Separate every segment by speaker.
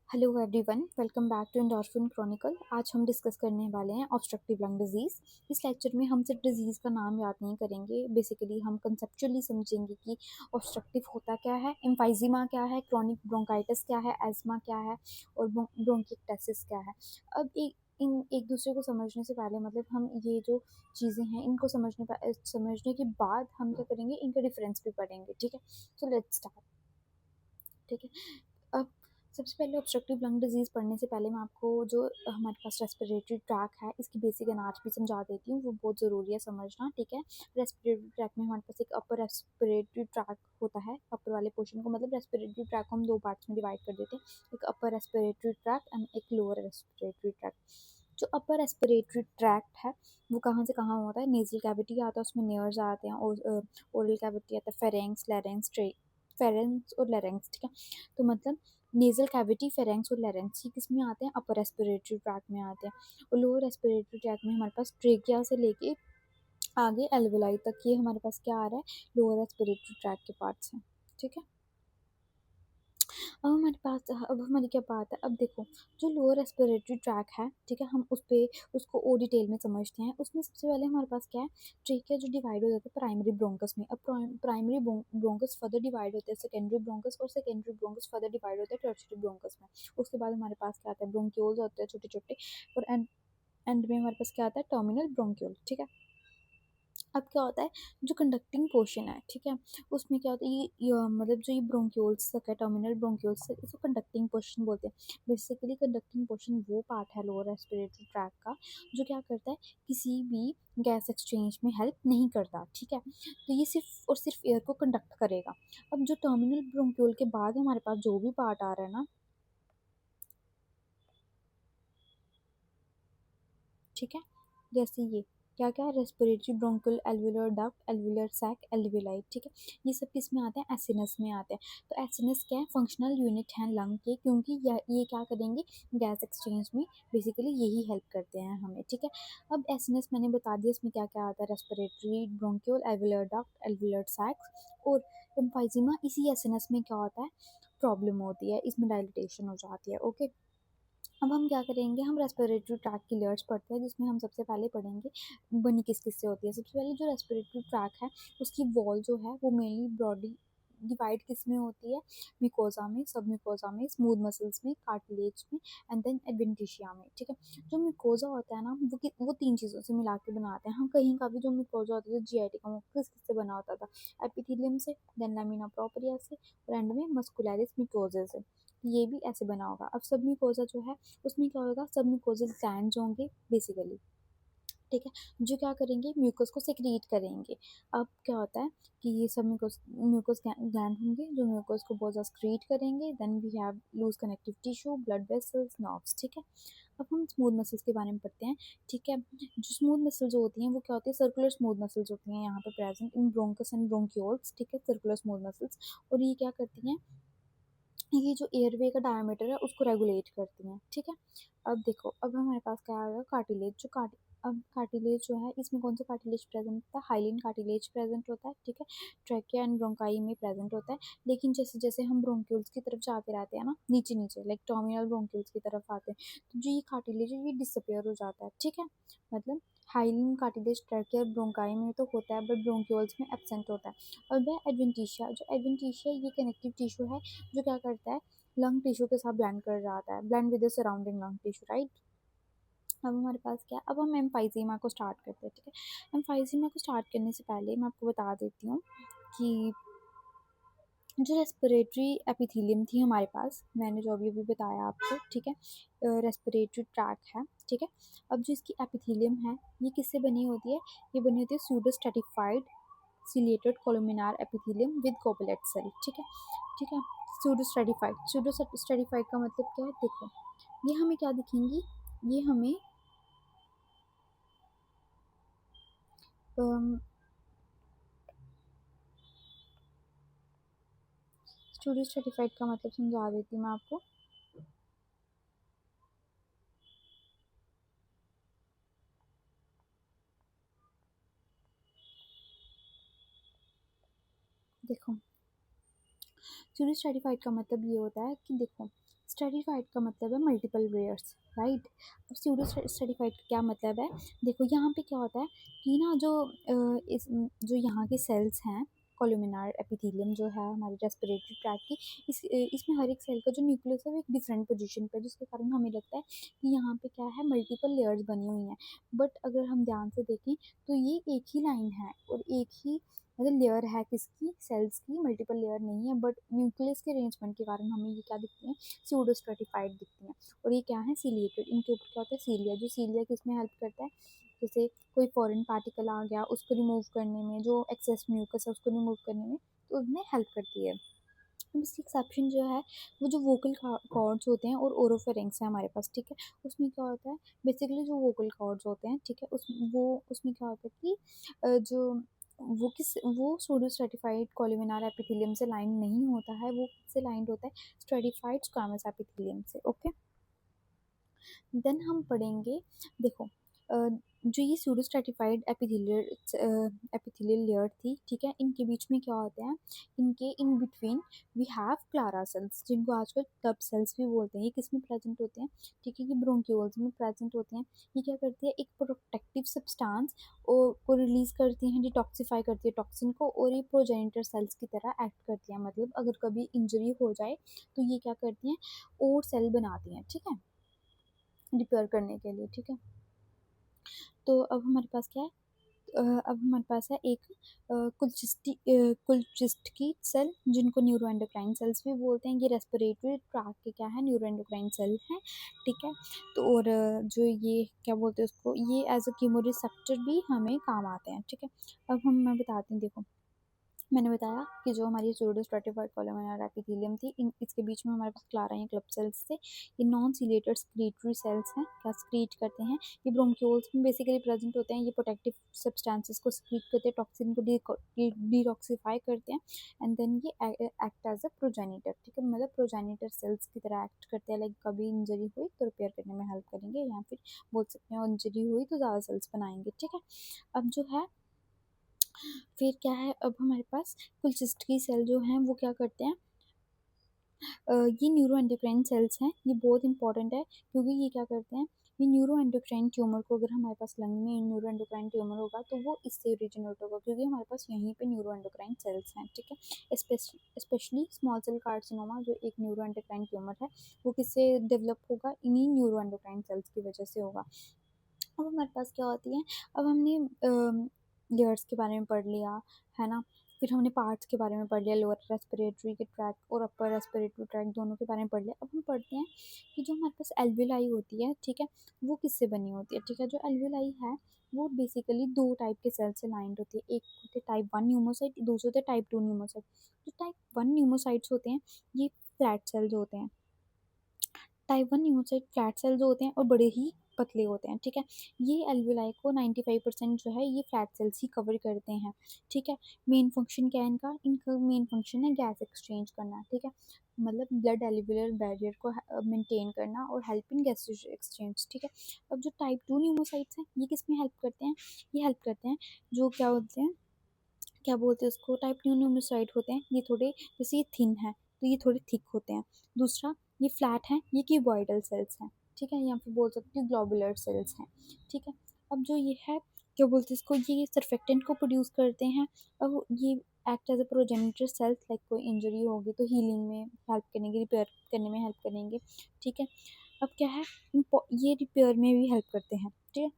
Speaker 1: Hello everyone, welcome back to endorphin chronicle. आज हम discuss करने वाले हैं ऑब्स्ट्रक्टिव लंग डिजीज़। इस लेक्चर में हम सिर्फ डिजीज़ का नाम याद नहीं करेंगे, बेसिकली हम कंसेप्चुअली समझेंगे कि ऑब्स्ट्रक्टिव होता क्या है, एम्फाइजीमा क्या है, क्रॉनिक ब्रोंकाइटिस क्या है, एस्मा क्या है और ब्रोंकिक्टेसिस क्या है। अब इन एक दूसरे को समझने से पहले मतलब हम ये जो चीज़ें हैं इनको समझने के बाद हम क्या करेंगे, इनका डिफरेंस भी पढ़ेंगे। ठीक है, सो लेट्स स्टार्ट। ठीक है, अब सबसे पहले ऑब्स्ट्रक्टिव लंग डिजीज़ पढ़ने से पहले मैं आपको जो हमारे पास रेस्पिरेटरी ट्रैक है इसकी बेसिक एनाटॉमी समझा देती हूँ, वो बहुत ज़रूरी है समझना। ठीक है, रेस्पिरेटरी ट्रैक में हमारे पास एक अपर रेस्पिरेटरी ट्रैक होता है। अपर वाले पोर्शन को मतलब रेस्पिरेटरी ट्रैक को हम दो पार्ट्स में डिवाइड कर देते हैं, एक अपर रेस्पिरेटरी ट्रैक एंड एक लोअर रेस्पिरेटरी ट्रैक। जो अपर रेस्पिरेटरी ट्रैक्ट है वो कहाँ से कहाँ होता है, नेजल कैविटी आता है, उसमें नेयर्स आते हैं, और ओरल कैविटी आता है, फेरेंक्स, लैरिंक्स, फेरेंक्स और लैरिंक्स। ठीक है, तो मतलब नेजल कैविटी, फेरेंक्स और लैरिंक्स ये किस में आते हैं, अपर रेस्पिरेटरी ट्रैक में आते हैं। और लोअर रेस्पिरेटरी ट्रैक में हमारे पास ट्रेकिया से लेके आगे एल्वेलाई तक ये हमारे पास क्या आ रहा है, लोअर रेस्पिरेटरी ट्रैक के पार्ट्स हैं। ठीक है, अब हमारी क्या बात है। अब देखो, जो लोअर रेस्पिरेटरी ट्रैक है, ठीक है, हम उसको और डिटेल में समझते हैं। उसमें सबसे पहले हमारे पास क्या है, ट्रेकिया जो डिवाइड हो जाता है प्राइमरी ब्रोंकस में। अब प्राइमरी ब्रोंकस फर्दर डिवाइड होते हैं सेकेंडरी ब्रोंकस, और सेकेंडरी ब्रोंकस फर्दर डिवाइड होते हैं टर्शियरी ब्रोंकस में। उसके बाद हमारे पास क्या आता है, ब्रोंक्यूल्स होते हैं छोटे छोटे, और एंड में हमारे पास क्या आता है, टर्मिनल ब्रोंक्यूल। ठीक है, अब क्या होता है, जो कंडक्टिंग पोर्शन है, ठीक है, उसमें क्या होता है, मतलब जो ये ब्रोंक्यूल्स तक है, टर्मिनल ब्रोंक्यूल्स तक, इसको कंडक्टिंग पोर्शन बोलते हैं। बेसिकली कंडक्टिंग पोर्शन वो पार्ट है लोअर रेस्पिरेटरी ट्रैक का जो क्या करता है, किसी भी गैस एक्सचेंज में हेल्प नहीं करता। ठीक है, तो ये सिर्फ और सिर्फ एयर को कंडक्ट करेगा। अब जो टर्मिनल ब्रोंक्यूल के बाद हमारे पास जो भी पार्ट आ रहा है ना, ठीक है, जैसे ये क्या क्या, respiratory bronchial, alveolar duct, alveolar sac, alveoli. ठीक है, ये सब किस में आते हैं, एसिनस में आते हैं। तो एसिनस क्या है, फंक्शनल यूनिट है लंग के, क्योंकि ये क्या करेंगे, गैस एक्सचेंज में बेसिकली यही हेल्प करते हैं हमें। ठीक है, अब एसिनस मैंने बता दिया, इसमें क्या क्या आता है, respiratory bronchial, alveolar duct, alveolar sacs और एम्फाइजीमा। इसी एसिनस में क्या होता है, प्रॉब्लम होती है, इसमें डायलिटेशन हो जाती है। ओके, अब हम क्या करेंगे, हम रेस्पिरेटरी ट्रैक की लेयर्स पढ़ते हैं, जिसमें हम सबसे पहले पढ़ेंगे बनी किस किस से होती है। सबसे पहले जो रेस्पिरेटरी ट्रैक है उसकी वॉल जो है वो मेनली ब्रॉडली डिवाइड किस में होती है, मिकोजा में, सब मिकोजा में, स्मूथ मसल्स में, कार्टिलेज में एंड देन एडवेंटिशिया में। ठीक है, जो मिकोजा होता है ना वो तीन चीज़ों से मिला के बनाते हैं हम। कहीं का भी जो मिकोजा होता है, जो जीआईटी का, वो किस किस से बना होता था, एपिथेलियम से, देन लैमिना प्रोपरिया से, और एंड में मस्कुलरिस मिकोजा से। ये भी ऐसे बना होगा। अब सब म्यूकोजा जो है उसमें क्या होगा, सब म्यूकोजल ग्लैंड्स होंगे बेसिकली। ठीक है, जो क्या करेंगे, म्यूकस को सेक्रीट करेंगे। अब क्या होता है कि ये सब म्यूकस म्यूकस ग्लैंड होंगे जो म्यूकस को बहुत ज़्यादा सेक्रीट करेंगे। Then we have loose connective tissue, blood vessels, nerves. ठीक है, अब हम स्मूथ मसल्स के बारे में पढ़ते हैं। ठीक है, जो स्मूथ मसल्स होती हैं वो क्या होती है, सर्कुलर स्मूथ मसल्स होती हैं यहाँ पे present in bronchus and bronchioles. ठीक है, सर्कुलर स्मूथ मसल्स, और ये क्या करती हैं, ये जो एयरवे का डायमीटर है उसको रेगुलेट करती हैं। ठीक है, अब देखो, अब हमारे पास क्या आ गया, कार्टिलेज। अब कार्टिलेज जो है, इसमें कौन सा कार्टिलेज प्रेजेंट होता है, हाइलिन कार्टिलेज प्रेजेंट होता है। ठीक है, ट्रैकिया एंड ब्रोंकाई में प्रेजेंट होता है। लेकिन जैसे जैसे हम ब्रोंक्यूल्स की तरफ जाते रहते हैं ना, नीचे नीचे लाइक टर्मिनल ब्रोंक्यूल्स की तरफ आते हैं, तो जो ये कार्टिलेज है ये डिसअपेयर हो जाता है। ठीक है, मतलब हाइलिन कार्टिलेज ट्रैकिया ब्रोंकाई में तो होता है बट ब्रोंक्यूल्स में एब्सेंट होता है। और वह एडवेंटिशिया, जो एडवेंटिशिया ये कनेक्टिव टिश्यू है जो क्या करता है, लंग टिश्यू के साथ ब्लेंड कर जाता है, blend with the surrounding lung tissue, right. अब हमारे पास क्या, अब हम एम्फाइजीमा को स्टार्ट करते हैं। ठीक है, एम्फाइजीमा को स्टार्ट करने से पहले मैं आपको बता देती हूँ कि जो रेस्पिरेटरी एपिथीलियम थी हमारे पास, मैंने जो अभी अभी बताया आपको, ठीक है, रेस्पिरेटरी ट्रैक है। ठीक है, अब जो इसकी एपिथीलियम है ये किससे बनी होती है, ये बनी होती है सूडोस्ट्रेटिफाइड सिलेटेड कोलुमिनार एपिथीलियम विद कोपलेट सेल। ठीक है, ठीक है, सूडोस्ट्रेटिफाइड का मतलब क्या है, देखो ये हमें क्या दिखेंगी, ये हमें सूडोस्ट्रेटिफाइड का मतलब समझा देती हूँ मैं आपको। देखो, सूडो स्ट्रेटिफाइड का मतलब ये होता है कि देखो, स्ट्रेटिफाइड का मतलब है मल्टीपल लेयर्स, राइट। अब स्यूडो स्ट्रेटिफाइड का क्या मतलब है, देखो यहाँ पे क्या होता है कि ना जो जो यहाँ के सेल्स हैं, कोलुमिनार एपिथेलियम जो है हमारे रेस्पिरेटरी ट्रैक की, इसमें हर एक सेल का जो न्यूक्लियस है वो एक डिफरेंट पोजीशन पे, जिसके कारण हमें लगता है कि यहाँ पे क्या है, मल्टीपल लेयर्स बनी हुई हैं। बट अगर हम ध्यान से देखें तो ये एक ही लाइन है और एक ही मतलब लेयर है, किसकी, सेल्स की, मल्टीपल लेयर नहीं है। बट न्यूक्लियस के अरेंजमेंट के कारण हमें ये क्या दिखती हैं, स्यूडो स्ट्रेटिफाइड दिखती हैं। और ये क्या है, सीलिएटेड, इनके ऊपर क्या होता है, सीलिया, जो सीलिया किसमें हेल्प करता है, जैसे कोई फॉरेन पार्टिकल आ गया उसको रिमूव करने में, जो एक्सेस म्यूकस है उसको रिमूव करने में, तो उसमें हेल्प करती है। इसकी एक्सेप्शन जो है वो जो वोकल कॉर्ड्स होते हैं और ओरोफेरिंग्स है हमारे पास, ठीक है। उसमें क्या होता है, बेसिकली जो वोकल कॉर्ड्स होते हैं, ठीक है, उसमें क्या होता है कि जो वो सोडो स्ट्रेटिफाइड कोलुमिनार एपिथेलियम से लाइन नहीं होता है, वो से लाइन होता है स्ट्रेटिफाइड स्क्वामस एपिथेलियम से, ओके। देन हम पढ़ेंगे, देखो जो ये सूडो स्ट्रेटिफाइड एपिथेलियल लेयर थी, ठीक है, इनके बीच में क्या होते हैं, इनके in between we have Clara cells, जिनको आजकल क्लब सेल्स भी बोलते हैं। ये किस में प्रेजेंट होते हैं, ठीक है, ये ब्रोंक्यूल्स में प्रेजेंट होते हैं। ये क्या करती है, एक प्रोटेक्टिव सब्सटेंस को रिलीज करती हैं, डिटॉक्सिफाई करती है टॉक्सिन को, और ये प्रोजेनिटर सेल्स की तरह एक्ट करती है। मतलब अगर कभी इंजरी हो जाए तो ये क्या करती हैं, और सेल बनाती हैं, ठीक है, रिपेयर करने के लिए, ठीक है। तो अब हमारे पास क्या है, अब हमारे पास है एक कुलचिस्ट की सेल, जिनको न्यूरोएंडोक्राइन सेल्स भी बोलते हैं। ये रेस्पिरेटरी ट्रैक के क्या है, न्यूरोएंडोक्राइन सेल हैं, ठीक है। तो और जो ये क्या बोलते हैं उसको, ये एज अ कीमोरिसेप्टर भी हमें काम आते हैं, ठीक है। अब मैं बताती हूँ, देखो मैंने बताया कि जो हमारी सूडो स्ट्रेटिफाइड कोलुमिनार एपिथेलियम थी, इसके बीच में हमारे पास क्लारा या क्लब सेल्स थे। ये नॉन सीलेटेड स्क्रीटरी सेल्स हैं, क्या स्क्रीट करते हैं, ये ब्रोंक्यूल्स में बेसिकली प्रेजेंट होते हैं। ये प्रोटेक्टिव सब्सटेंसेस को स्क्रीट करते हैं, टॉक्सिन को डिटॉक्सिफाई करते हैं, एंड देन ये एक्ट एज अ प्रोजेनिटर, ठीक है, मतलब प्रोजेनिटर सेल्स की तरह एक्ट करते हैं। लाइक कभी इंजरी हुई तो रिपेयर करने में हेल्प करेंगे, या फिर बोल सकते हैं इंजरी हुई तो ज़्यादा सेल्स बनाएंगे, ठीक है। अब जो है फिर क्या है, अब हमारे पास कुलचिस्ट की सेल जो हैं वो क्या करते हैं, ये न्यूरो एंडोक्राइन सेल्स हैं। ये बहुत इंपॉर्टेंट है, क्योंकि ये क्या करते हैं, ये न्यूरो एंडोक्राइन ट्यूमर को, अगर हमारे पास लंग में न्यूरो एंडोक्राइन ट्यूमर होगा तो वो इससे ओरिजिनेट होगा, क्योंकि हमारे पास यहीं पे न्यूरो एंडोक्राइन सेल्स हैं, ठीक है। स्पेशली स्मॉल सेल कार्सिनोमा जो एक न्यूरो एंडोक्राइन ट्यूमर है, वो किससे डेवलप होगा, इन्हीं न्यूरो एंडोक्राइन सेल्स की वजह से होगा। अब हमारे पास क्या होती है, अब हमने लेयर्स के बारे में पढ़ लिया, है ना। फिर हमने पार्ट्स के बारे में पढ़ लिया, लोअर रेस्पिरेटरी के ट्रैक और अपर रेस्पिरेटरी ट्रैक दोनों के बारे में पढ़ लिया। अब हम पढ़ते हैं कि जो हमारे पास एल्वेलाई होती है, ठीक है, वो किससे बनी होती है, ठीक है। जो एल्वेलाई है वो बेसिकली दो टाइप के सेल से लाइंड होती है, एक होते टाइप 1 न्यूमोसाइट, दूसरे होते टाइप 2 न्यूमोसाइट। जो टाइप 1 न्यूमोसाइट्स होते हैं ये फ्लैट सेल्स होते हैं। टाइप 1 न्यूमोसाइट फ्लैट सेल्स होते हैं और बड़े ही पतले होते हैं, ठीक है। ये एल्वेलाई को 95% जो है ये फ्लैट सेल्स ही कवर करते हैं, ठीक है। मेन फंक्शन क्या है इनका मेन फंक्शन है गैस एक्सचेंज करना, ठीक है, मतलब ब्लड एल्वेलर बैरियर को मेंटेन करना और हेल्प इन गैस एक्सचेंज, ठीक है। अब जो टाइप 2 न्यूमोसाइट्स हैं ये किस में हेल्प करते हैं, ये हेल्प करते हैं, जो क्या होते हैं, क्या बोलते हैं उसको, टाइप न्यूमोसाइट होते हैं, ये थोड़े, जैसे ये थिन है तो ये थोड़े थिक होते हैं। दूसरा ये फ्लैट है, ये क्यूबॉइडल सेल्स हैं, ठीक है, या फिर बोल सकते हैं ग्लोबुलर सेल्स हैं, ठीक है। अब जो ये है, क्या बोलते हैं इसको, ये सर्फेक्टेंट को प्रोड्यूस करते हैं। अब ये act as a progenitor cells, like कोई इंजरी होगी तो हीलिंग में हेल्प करेंगे, रिपेयर करने में हेल्प करेंगे, ठीक है। अब क्या है, ये रिपेयर में भी हेल्प करते हैं, ठीक है।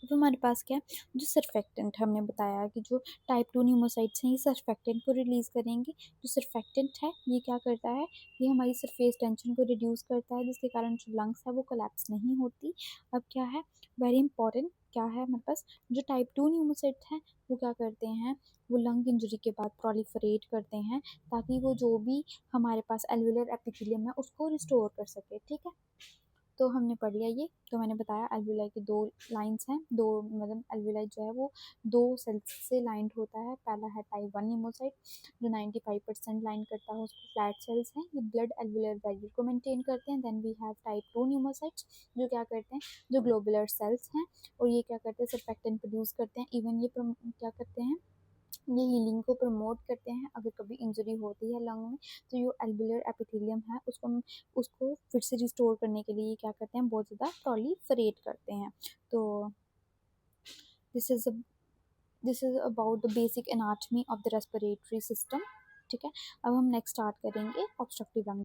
Speaker 1: तो हमारे पास क्या है, जो सर्फेक्टेंट हमने बताया कि जो टाइप 2 न्यूमोसाइट्स हैं ये सर्फेक्टेंट को रिलीज़ करेंगे। जो सर्फेक्टेंट है ये क्या करता है, ये हमारी सरफेस टेंशन को रिड्यूस करता है, जिसके कारण जो लंग्स है वो कोलैप्स नहीं होती। अब क्या है, वेरी इंपॉर्टेंट क्या है हमारे पास, जो टाइप 2 न्यूमोसाइट है वो क्या करते हैं, वो लंग इंजरी के बाद प्रोलिफरेट करते हैं, ताकि वो जो भी हमारे पास एल्वेलर एपिथेलियम है उसको रिस्टोर कर सके, ठीक है। तो हमने पढ़ लिया ये, तो मैंने बताया एल्वेलाई की दो लाइंस हैं, दो मतलब एल्वेलाई जो है वो दो सेल्स से लाइंड होता है। पहला है टाइप 1 न्यूमोसाइट जो 95% लाइन करता है, उसको फ्लैट सेल्स हैं, ये ब्लड एल्वेलर बैरियर को मेंटेन करते हैं। Then we have type 2 pneumocytes जो क्या करते हैं, जो ग्लोबुलर सेल्स हैं, और ये क्या करते हैं, सर्फेक्टेंट प्रोड्यूस करते हैं। इवन ये क्या करते हैं, ये हीलिंग को प्रमोट करते हैं। अगर कभी इंजरी होती है लंग में तो जो एल्वियोलर एपिथेलियम है उसको फिर से रिस्टोर करने के लिए क्या करते हैं, बहुत ज़्यादा प्रोलिफरेट करते हैं। तो this is this is about the basic anatomy of the respiratory system. ठीक है, अब हम नेक्स्ट स्टार्ट करेंगे ऑब्स्ट्रक्टिव लंग।